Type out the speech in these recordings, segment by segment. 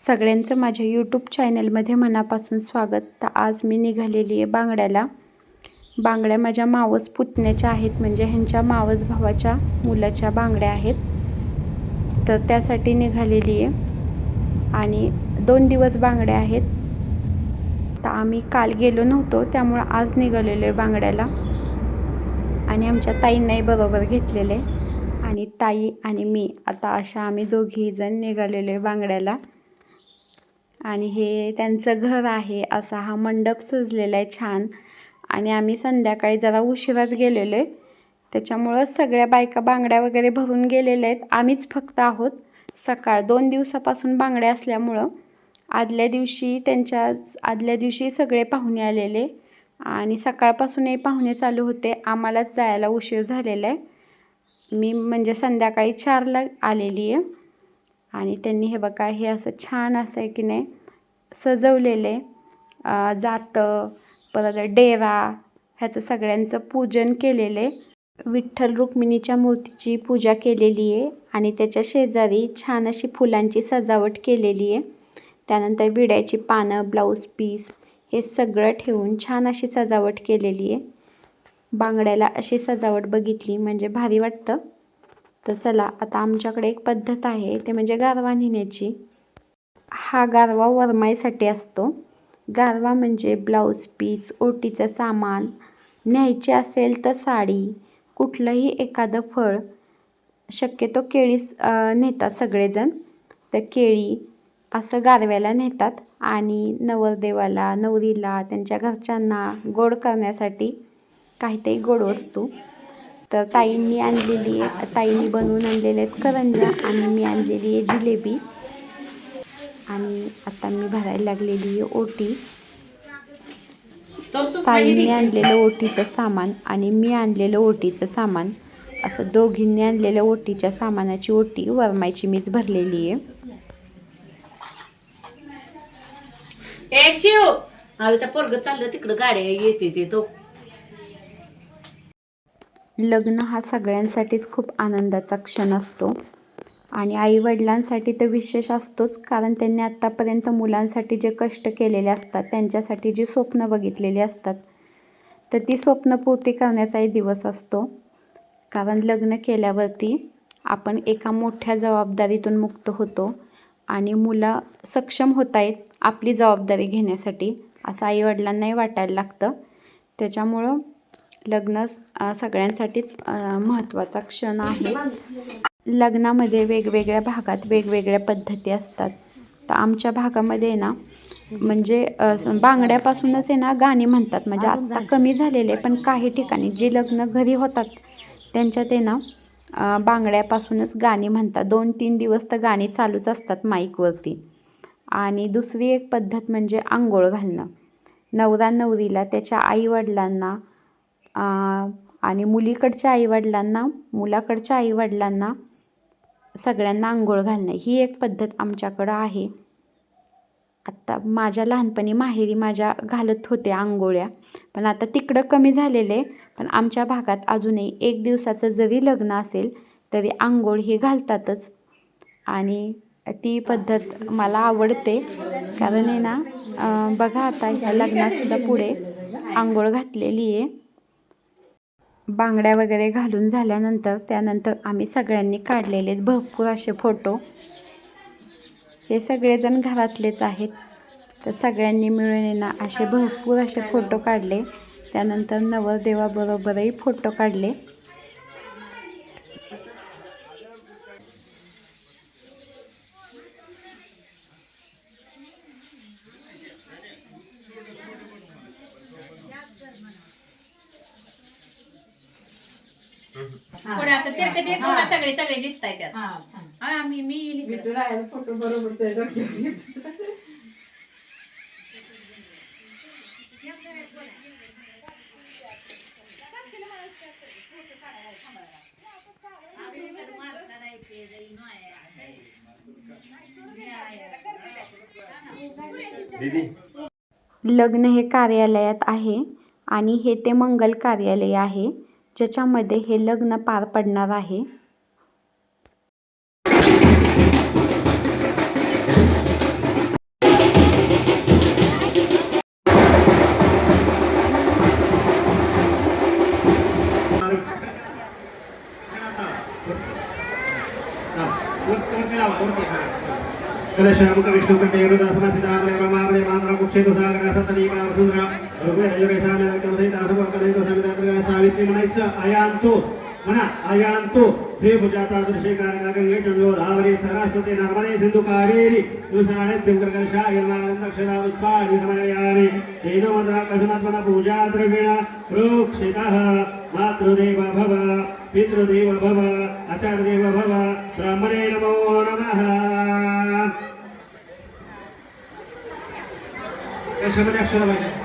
सगळ्यांचं माझ्या यूट्यूब चॅनलमध्ये मनापासून स्वागत. तर आज मी निघालेली आहे बांगड्याला. बांगड्या माझ्या मावस पुतण्याच्या आहेत, म्हणजे ह्यांच्या मावस भावाच्या मुलाच्या बांगड्या आहेत. तर त्यासाठी निघालेली आहे आणि 2 दिवस बांगड्या आहेत. तर आम्ही काल गेलो नव्हतो, त्यामुळे आज निघालेलो आहे बांगड्याला. आणि आमच्या ताईंनाही बरोबर घेतलेले आणि ताई आणि मी आता अशा आम्ही दोघी जण निघालेलो आहे बांगड्याला. आणि हे त्यांचं घर आहे. असा हा मंडप सजलेला आहे छान. आणि आम्ही संध्याकाळी जरा उशिराच गेलेलो आहे, त्याच्यामुळं सगळ्या बायका बांगड्या वगैरे भरून गेलेल्या आहेत. आम्हीच फक्त आहोत. सकाळ 2 दिवसापासून बांगड्या असल्यामुळं आदल्या दिवशी सगळे पाहुणे आलेले आणि सकाळपासूनही पाहुणे चालू होते. आम्हालाच जायला उशीर झालेला आहे. मी म्हणजे संध्याकाळी 4ला आलेली आहे. आणि त्यांनी हे बघा, हे असं छान असं आहे की नाही सजवलेले जातं, परत डेरा, ह्याचं सगळ्यांचं पूजन केलेले. विठ्ठल रुक्मिणीच्या मूर्तीची पूजा केलेली आहे आणि त्याच्या शेजारी छान अशी फुलांची सजावट केलेली आहे. त्यानंतर विड्याची पानं, ब्लाऊज पीस हे सगळं ठेवून छान अशी सजावट केलेली आहे. बांगड्याला अशी सजावट बघितली म्हणजे भारी वाटतं. तर चला, आता आमच्याकडे एक पद्धत आहे, ते म्हणजे गारवा नेण्याची. हा गारवा वरमाईसाठी असतो. गारवा म्हणजे ब्लाऊज पीस, ओटीचं सामान, न्यायचे असेल तर साडी, कुठलंही एखादं फळ, शक्यतो केळी नेतात सगळेजण. तर केळी असं गारव्याला नेतात आणि नवरदेवाला, नवरीला, त्यांच्या घरच्यांना गोड करण्यासाठी काहीतरी गोड वस्तू. तर ताईंनी बनवून आणलेले आहेत करंज्या आणि मी आणलेली आहे जिलेबी. आणि आता मी भरायला लागलेली आहे ओटी. ताईंनी आणलेलं ओटीचं सामान आणि मी आणलेलं ओटीचं सामान, असं दोघींनी आणलेल्या ओटीच्या सामानाची ओटी वरमायची मीच भरलेली आहे. त्या पोरग चाललं तिकडं, गाड्या येते ते तो. लग्न हा सगळ्यांसाठीच खूप आनंदाचा क्षण असतो आणि आईवडिलांसाठी तर विशेष असतोच, कारण त्यांनी आत्तापर्यंत मुलांसाठी जे कष्ट केलेले असतात, त्यांच्यासाठी जी स्वप्न बघितलेली असतात, तर ती स्वप्नपूर्ती करण्याचाही दिवस असतो. कारण लग्न केल्यावरती आपण एका मोठ्या जबाबदारीतून मुक्त होतो आणि मुलं सक्षम होत आहेत आपली जबाबदारी घेण्यासाठी, असं आईवडिलांनाही वाटायला लागतं. त्याच्यामुळं लग्न सगळ्यांसाठीच महत्त्वाचा क्षण आहे. लग्नामध्ये वेगवेगळ्या भागात वेगवेगळ्या पद्धती असतात. तर आमच्या भागामध्ये ना, म्हणजे बांगड्यापासूनच आहे ना गाणी म्हणतात. म्हणजे आत्ता कमी झालेले, पण काही ठिकाणी जे लग्न घरी होतात त्यांच्यात आहे ना बांगड्यापासूनच गाणी म्हणतात. 2-3 दिवस तर गाणी चालूच असतात माईकवरती. आणि दुसरी एक पद्धत म्हणजे आंघोळ घालणं. नवरा नवरीला, त्याच्या आईवडिलांना आणि मुलीकडच्या आईवडिलांना, मुलाकडच्या आईवडिलांना, सगळ्यांना आंघोळ घालणं ही एक पद्धत आमच्याकडं आहे. आत्ता माझ्या लहानपणी माहेरी माझ्या घालत होते आंघोळ्या, पण आता तिकडं कमी झालेले. पण आमच्या भागात अजूनही 1 दिवसाचं जरी लग्न असेल तरी आंघोळ ही घालतातच. आणि ती पद्धत मला आवडते, कारण आहे ना बघा, आता ह्या लग्नातसुद्धा पुढे आंघोळ घातलेली आहे. बांगड्या वगैरे घालून झाल्यानंतर त्यानंतर आम्ही सगळ्यांनी काढलेले आहेत भरपूर असे फोटो. हे सगळेजण घरातलेच आहेत. तर सगळ्यांनी मिळून ना असे भरपूर असे फोटो काढले. त्यानंतर नवरदेवाबरोबरही फोटो काढले. पुढे असं तिरकं सगळे दिसताय त्यात. मी फोटो बरोबर. लग्न हे कार्यालयात आहे आणि हे ते मंगल कार्यालय आहे, ज्याच्यामध्ये हे लग्न पार पडणार आहे. कलशामुख विष्णुकंठे रुद्रसमस्थितामले ब्रह्मावले मातरं कुक्षेतु सागरा सतदीपा वसुंधरा ऋग्वेदयुगेशामे लग्नमसहितासुभकलेतु समितात्रिका सावित्री म्हणायचं आयांतो म्हणा आयांतो हे भुजाता दृश्यकारका गंगे जंगोदावरी सरस्वती नर्मदे सिंधु कावेरी तुषाणे दिवकर्कशा यर्मागंध अक्षरा पुष्पाणि समर्पयामि तेनो मंत्रा कशुनात्मना पूजा द्रव्येण प्रोक्षितः मातृदेव भव पितृदेव भव आचार्यदेव भव ब्राह्मणे नमो नमः कशामध्ये अक्षर पाहिजे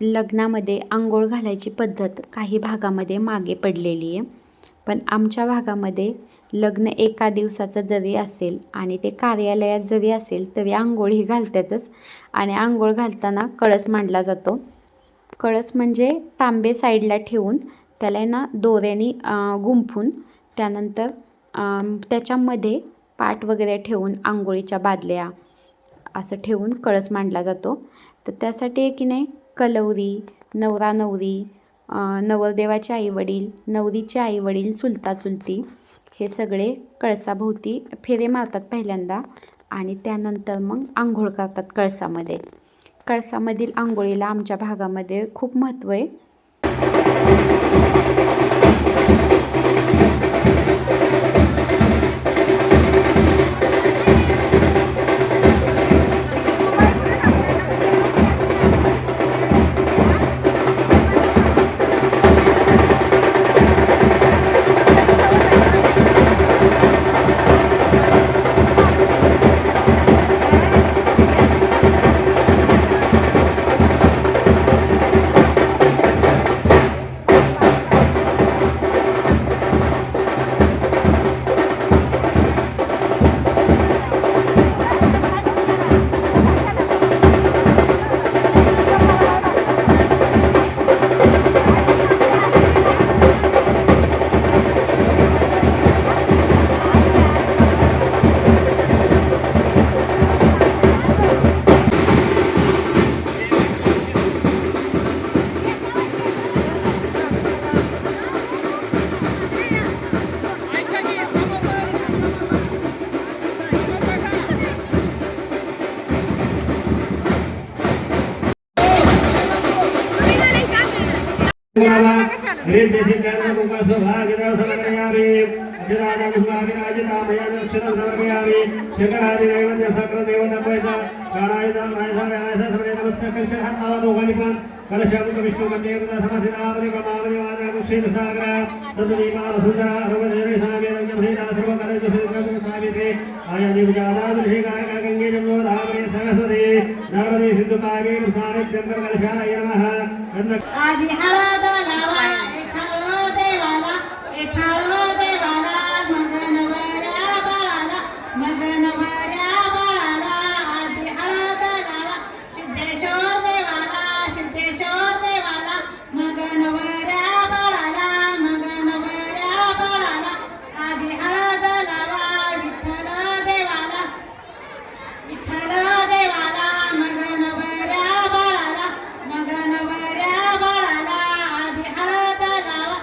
लग्नामध्ये आंघोळ घालायची पद्धत काही भागामध्ये मागे पडलेली आहे, पण आमच्या भागामध्ये लग्न एका दिवसाचं जरी असेल आणि ते कार्यालयात जरी असेल तरी आंघोळ ही घालतातच. आणि आंघोळ घालताना कळस मांडला जातो. कळस म्हणजे तांबे साईडला ठेवून त्याला ना दोऱ्याने गुंफून त्यानंतर त्याच्यामध्ये पाट वगैरे ठेवून आंघोळीच्या बादल्या असं ठेवून कळस मांडला जातो. तर त्यासाठी की नाही कलवरी, नवरा नवरी, नवरदेवाचे आईवडील, नवरीचे आईवडील, चुलता चुलती हे सगळे कळसाभोवती फेरे मारतात पहिल्यांदा आणि त्यानंतर मग आंघोळ करतात कळसामध्ये. कळसामधील आंघोळीला आमच्या भागामध्ये खूप महत्त्व आहे. ह्रीं देशे कर्णकुंका सौभाग्यद्रव समर्पयामि अक्षराणां सुभागिराजिता मया अक्षरं समर्पयामि शेखरादिनैवेद्य सकलदेव तपयता प्राणायता नायसा व्यानायसा सर्वे नमस्कार कलश हात लावा दोघांनी पण कलशामुख विष्णुकंठे रुद्रसमस्थितामले ब्रह्मावली मातरं कुक्षेतु सागरा सतदीपा वसुंधरा ऋग्वेदयुगेशामे लग्नमसहिता सर्वकलेषु समितात्रिका सावित्री आयादिभुजाता दृश्यकारका गंगे जंगोदावरी सरस्वती नर्मदे सिंधु कावेरी तुषाणे दिवकर्कशा नमः आधी हळद लावा एखाळो देवाला एखाळो देवाला मग नवऱ्या बाळाला मग नवऱ्या बाळाला आधी हळद लावा सिद्धेश्वर देवाला सिद्धेश्वर देवाला मग नवऱ्या बाळाला मग नवऱ्या बाळाला आधी हळद लावा विठ्ठल देवाला विठ्ठल देवाला मग नवऱ्या बाळाला मग नवऱ्या बाळाला आधी हळद लावा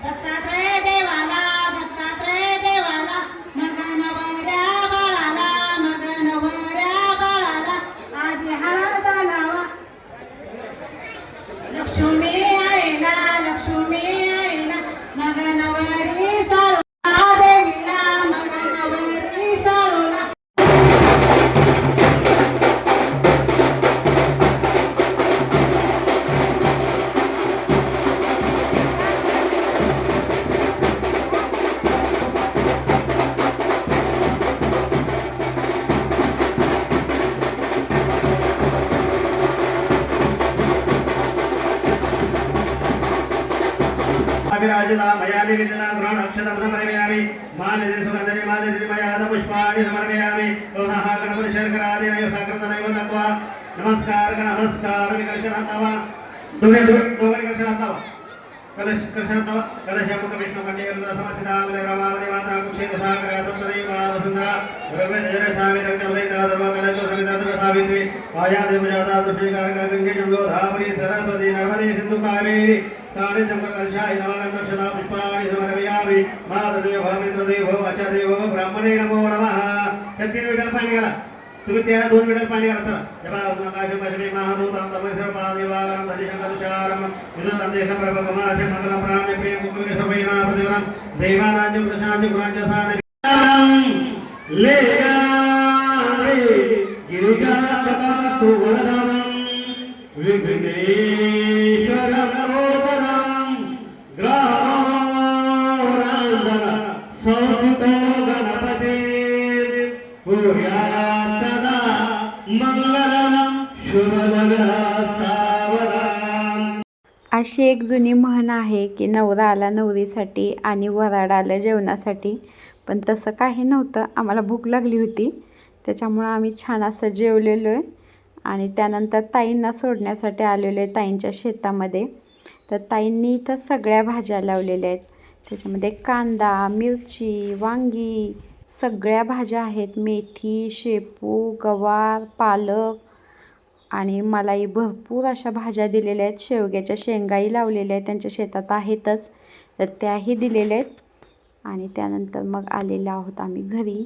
दत्तात्रय देवाला दत्तात्रय देवाला मग नवऱ्या बाळाला मग नवऱ्या बाळाला आधी हळद लावा लक्ष्मी आईला लक्ष्मी आईला मग नवरी साळू देवीला मग नवरी साळूला अभिराजिता मया निवेदना ग्रहण अक्षतं समर्पयामि मानसे सुगन्धे मानसे मया पुष्पाणि समर्पयामि ओनः गणपति शर्करादिनैव सकृतनैव तत्वा नमस्कार विकर्षणात्वा दोघे विकर्षणात्वा कलशात्वा कलशामुख विष्णुकंठे रुद्रसमस्थितामले ब्रह्मावली मातरं कुक्षेतु सागरा सप्तदीपा वसुंधरा ऋग्वेदयुगेशामे लग्नमसहिता सर्वकलेषु समितात्रिका सावित्री आयादिभुजाता दृश्यकारका गंगे जंगोदावरी सरस्वती नर्मदे सिंधु कावेरी तानि दिवकर्कशाय नमः पुष्पाणि समर्पयामि मातृदेवो मित्रदेवो आचार्यदेवो ब्राह्मणे नमो नमः त्या 3 विटाला पाणी घाला. तुम्ही त्या 2 विटाला पाणी घाला. चला जपा नकाश पश्चिमी महादूताम तमसर पादेवागरम धजिशंकरुचारम विदुतंदेश प्रभगमाशे मंगलम प्राम्य प्रिय मुकुल सबैना प्रतिवरम दैवानांज प्रशांज गुणांज सान लेगारे गिरिजातम सुवरदम विघ्नेश्वरम नमोपदम ग्रामोरांजन संतो गणपति भूयात् सदा मंगलम शुभलग्न सावधान. अशी एक जुनी म्हण आहे की नवरा आला नवरीसाठी आणि वराड आलं जेवणासाठी. पण तसं काही नव्हतं. आम्हाला भूक लागली होती त्याच्यामुळं आम्ही छान असं जेवलेलो आहे. आणि त्यानंतर ताईंना सोडण्यासाठी आलेलो आहे ताईंच्या शेतामध्ये. तर ताईंनी इथं सगळ्या भाज्या लावलेल्या आहेत. त्याच्यामध्ये कांदा, मिरची, वांगी सगळ्या भाज्या आहेत. मेथी, शेपू, गवार, पालक आणि मलाही भरपूर अशा भाज्या दिलेल्या आहेत. शेवग्याच्या शेंगाही लावलेल्या आहेत त्यांच्या शेतात आहेतच, तर त्याही दिलेल्या आहेत. आणि त्यानंतर मग आलेलो आहोत आम्ही घरी.